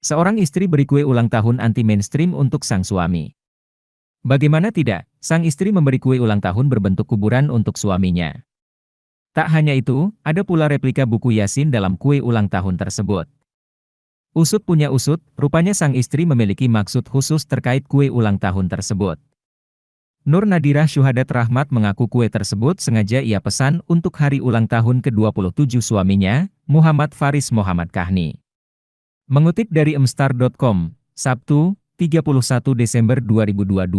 Seorang istri beri kue ulang tahun anti-mainstream untuk sang suami. Bagaimana tidak, sang istri memberi kue ulang tahun berbentuk kuburan untuk suaminya. Tak hanya itu, ada pula replika buku Yasin dalam kue ulang tahun tersebut. Usut punya usut, rupanya sang istri memiliki maksud khusus terkait kue ulang tahun tersebut. Nur Nadirah Syuhadat Rahmat mengaku kue tersebut sengaja ia pesan untuk hari ulang tahun ke-27 suaminya, Muhammad Faris Muhammad Kahni. Mengutip dari emstar.com, Sabtu, 31 Desember 2022,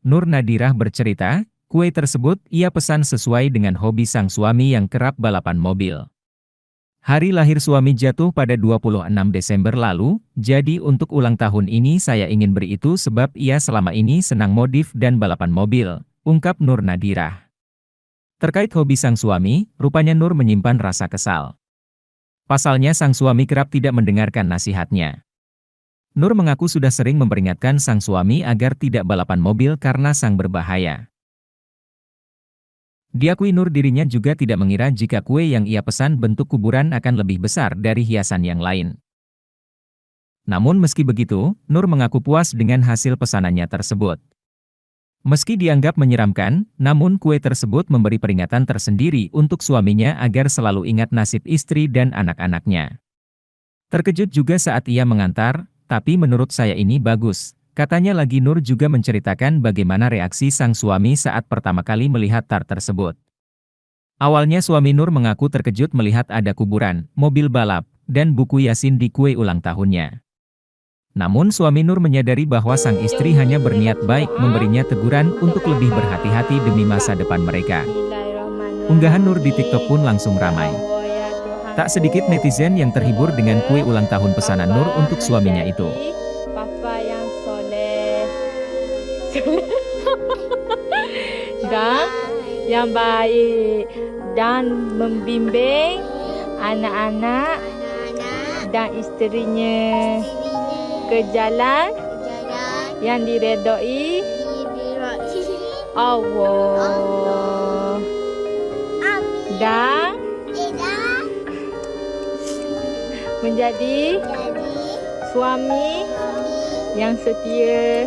Nur Nadirah bercerita, kue tersebut ia pesan sesuai dengan hobi sang suami yang kerap balapan mobil. Hari lahir suami jatuh pada 26 Desember lalu, jadi untuk ulang tahun ini saya ingin beri itu sebab ia selama ini senang modif dan balapan mobil, ungkap Nur Nadirah. Terkait hobi sang suami, rupanya Nur menyimpan rasa kesal. Pasalnya sang suami kerap tidak mendengarkan nasihatnya. Nur mengaku sudah sering memperingatkan sang suami agar tidak balapan mobil karena sang berbahaya. Diakui Nur dirinya juga tidak mengira jika kue yang ia pesan bentuk kuburan akan lebih besar dari hiasan yang lain. Namun meski begitu, Nur mengaku puas dengan hasil pesanannya tersebut. Meski dianggap menyeramkan, namun kue tersebut memberi peringatan tersendiri untuk suaminya agar selalu ingat nasib istri dan anak-anaknya. Terkejut juga saat ia mengantar, tapi menurut saya ini bagus, katanya lagi. Nur juga menceritakan bagaimana reaksi sang suami saat pertama kali melihat tar tersebut. Awalnya suami Nur mengaku terkejut melihat ada kuburan, mobil balap, dan buku Yasin di kue ulang tahunnya. Namun suami Nur menyadari bahwa sang istri hanya berniat baik memberinya teguran untuk lebih berhati-hati demi masa depan mereka. Unggahan Nur di TikTok pun langsung ramai. Tak sedikit netizen yang terhibur dengan kue ulang tahun pesanan Nur untuk suaminya itu. Papa yang soleh dan yang baik dan membimbing anak-anak dan isterinya ke jalan yang diredai Allah dan menjadi suami yang setia,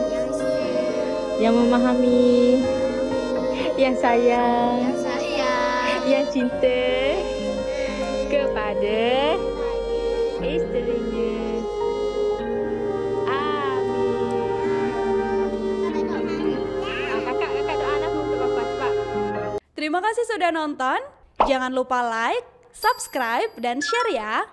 yang memahami, yang sayang, yang cinta kepada isterinya. Terima kasih sudah nonton, jangan lupa like, subscribe, dan share ya!